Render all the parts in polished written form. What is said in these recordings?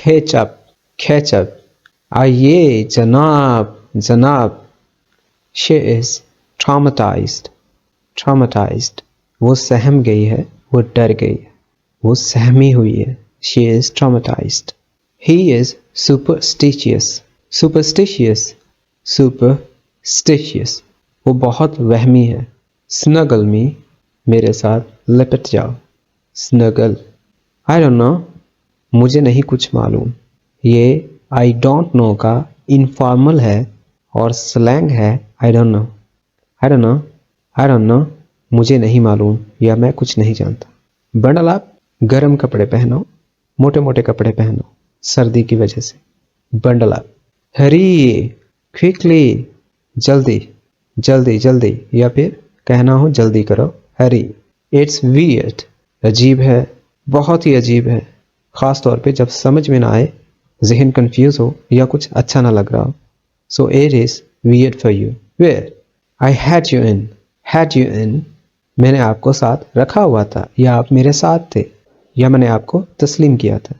ketchup, ketchup. आइए जनाब, जनाब. She is traumatized, traumatized. वो सहम गई है, वो डर गई है, वो सहमी हुई है. She is traumatized. He is superstitious, superstitious, superstitious. वो बहुत वहमी है. Snuggle me, मेरे साथ लिपट जाओ. Snuggle. I don't know, मुझे नहीं कुछ मालूम. ये I don't know का इनफॉर्मल है और स्लैंग है I don't know. I don't know, I don't know, मुझे नहीं मालूम या मैं कुछ नहीं जानता. बंडल अप, गर्म कपड़े पहनो, मोटे मोटे कपड़े पहनो सर्दी की वजह से. Bundle up. हरी, क्विकली, जल्दी, जल्दी जल्दी, या फिर कहना हो जल्दी करो, हरी. इट्स वियर्ड, अजीब है, बहुत ही अजीब है, ख़ास तौर पे जब समझ में ना आए, जहन कंफ्यूज हो या कुछ अच्छा ना लग रहा हो. So it is weird for you. Where, I had you in, had you in, मैंने आपको साथ रखा हुआ था या आप मेरे साथ थे या मैंने आपको तस्लीम किया था.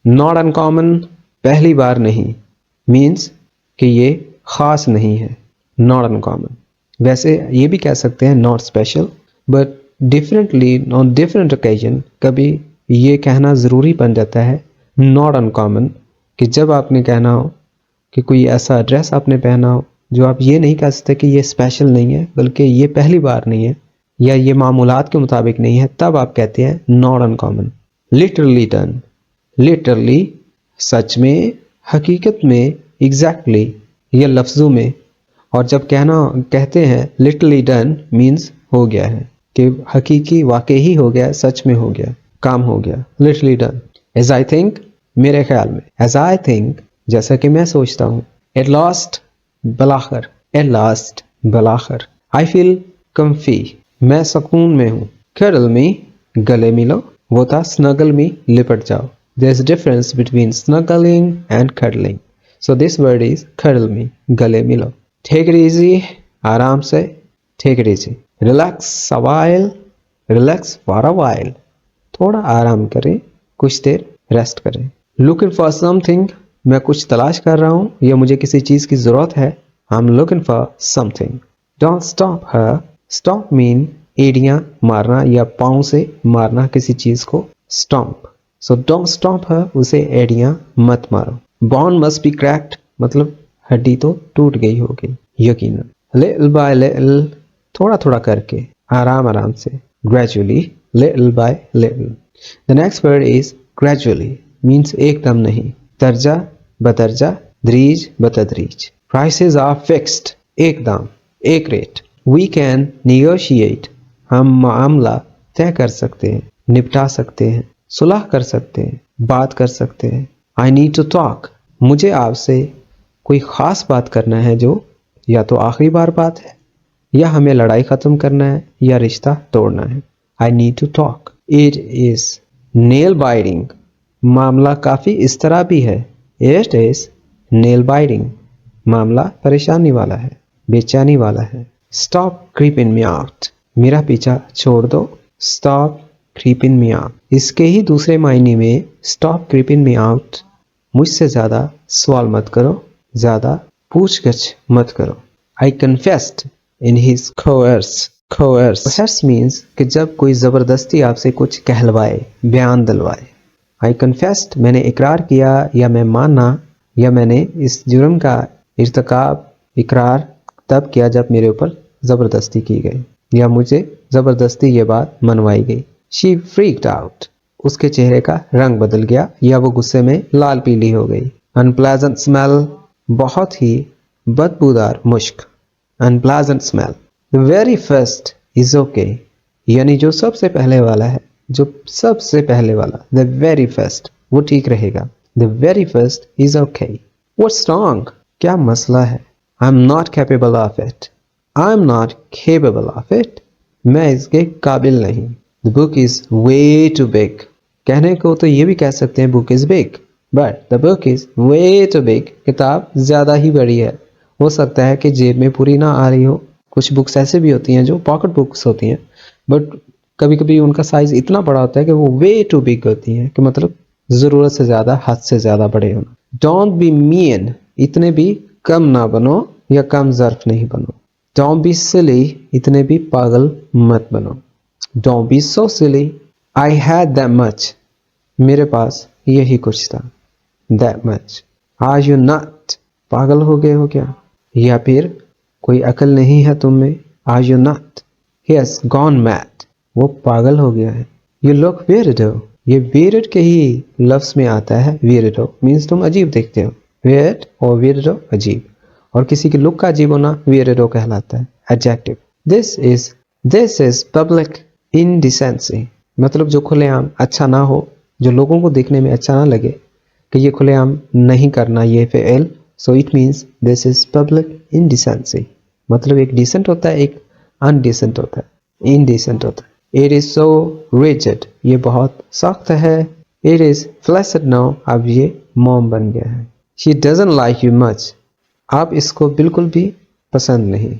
नॉट अनकॉमन, पहली बार नहीं, मीन्स कि ये ख़ास नहीं है. Not uncommon. वैसे ये भी कह सकते हैं not special, but differently on different occasion कभी ये कहना ज़रूरी बन जाता है नॉट अनकॉमन, कि जब आपने कहना हो कि कोई ऐसा ड्रेस आपने पहना हो जो आप ये नहीं कह सकते कि ये स्पेशल नहीं है, बल्कि ये पहली बार नहीं है या ये मामूलात के मुताबिक नहीं है, तब आप कहते हैं not uncommon. Literally done, literally सच में, हकीकत में, एग्जैक्टली या लफ्ज़ों में. और जब कहते हैं लिटरली डन मीन्स हो गया है, कि हकीकी वाकई ही हो गया, सच में हो गया, काम हो गया. Literally done. As I think, मेरे ख्याल में. एज आई थिंक, जैसा कि मैं सोचता हूँ. एट लास्ट, बलाखर, एट लास्ट, बलाखर. आई फील कम्फी, मैं सुकून में हूँ. कडल मी, गले मिलो, वो था स्नगल मी, लिपट जाओ. There is difference between snuggling and cuddling. So this word is cuddle me, गले मिलो. टेक इट इजी, आराम से. Take it easy. Relax a while, relax for a while, थोड़ा आराम करें, कुछ देर रेस्ट करें. लुकिंग फॉर समथिंग, मैं कुछ तलाश कर रहा हूँ या मुझे किसी चीज़ की ज़रूरत है. I am looking for something. Don't stop her, stop mean एड़ियाँ मारना या पाँव से मारना किसी चीज़ को, stomp. So don't stop her, उसे एड़ियाँ मत मारो. बॉन मस्ट बी क्रैक्ड, मतलब हड्डी तो टूट गई होगी यकीनन. लिटिल बाय लिटिल, थोड़ा थोड़ा करके, आराम आराम से. Gradually, little bye little. The next word is gradually, means एकदम नहीं, दर्जा बदर्जा, दरीज बतदरीज. प्राइसेस आर फिक्स्ड, एक दाम, एक रेट. वी कैन निगोशिएट, हम मामला तय कर सकते हैं, निपटा सकते हैं, सुलह कर सकते हैं, बात कर सकते हैं. आई नीड टू टॉक, मुझे आपसे कोई ख़ास बात करना है जो या तो आखिरी बार बात है या हमें लड़ाई ख़त्म करना है या रिश्ता तोड़ना है. I need to talk. It is nail biting, मामला काफ़ी इस तरह भी है. इट इज़ नेल बाइटिंग, मामला परेशानी वाला है, बेचैनी वाला है. स्टॉप क्रीपिंग मी आउट, मेरा पीछा छोड़ दो. स्टॉप क्रीपिंग मी आउट, इसके ही दूसरे मायने में स्टॉप क्रीपिंग मी आउट, मुझसे ज़्यादा सवाल मत करो, ज़्यादा पूछगछ मत करो. I confessed in his course, course means कि जब कोई ज़बरदस्ती आपसे कुछ कहलवाए, बयान दिलवाए. आई कन्फेस्ड, मैंने इकरार किया या मैं माना या मैंने इस जुर्म का इर्तिकाब, इकरार तब किया जब मेरे ऊपर ज़बरदस्ती की गई या मुझे ज़बरदस्ती ये बात मनवाई गई. शी फ्रीक्ड आउट, उसके चेहरे का रंग बदल गया या वो गुस्से में लाल पीली हो गई. अनप्लेजेंट स्मेल, बहुत ही बदबूदार मुश्क. Unpleasant smell. The very first is okay, यानी जो सबसे पहले वाला है, जो सबसे पहले वाला, द वेरी फर्स्ट, वो ठीक रहेगा. The very first is okay. What's wrong, क्या मसला है. I am not capable of it, I am not capable of it, मैं इसके काबिल नहीं. The book is way too big, कहने को तो ये भी कह सकते हैं book is big, but the book is way too big, किताब ज़्यादा ही बड़ी है. हो सकता है कि जेब में पूरी ना आ रही हो. कुछ बुक्स ऐसे भी होती हैं जो पॉकेट बुक्स होती हैं, बट कभी कभी उनका साइज़ इतना बड़ा होता है कि वो वे टू बिग होती हैं, कि मतलब जरूरत से ज्यादा, हद से ज्यादा बड़े होना। डोंट बी मीन, इतने भी कम ना बनो या कम ज़र्फ नहीं बनो। डोंट बी सिली, इतने भी पागल मत बनो। Don't be so silly, I had that much, मेरे पास यही कुछ था। दैट मच, आर यू नट, पागल हो गए हो क्या? या फिर कोई अकल नहीं है तुम में? Are you nut, he has gone mad, वो पागल हो गया है। यू लुक वियर्डो, ये वियर्ड के ही लफ्ज में आता है। वियर्डो मीन्स तुम अजीब दिखते हो। वियर्ड और वियर्डो अजीब, और किसी के लुक का अजीब होना वियर्डो कहलाता है, adjective. This is public indecency, मतलब जो खुलेआम अच्छा ना हो, जो लोगों को देखने में अच्छा ना लगे, कि ये खुलेआम नहीं करना ये फेल, so it means this is public indecency. मतलब एक डिसेंट होता है, एक अनडिसेंट होता है, इनडिसेंट होता है। इट इज सो रिजिड, ये बहुत सख्त है। इट इज फ्लैसिड नाउ, अब ये मॉम बन गया है। She doesn't like you much, आप इसको बिल्कुल भी पसंद नहीं।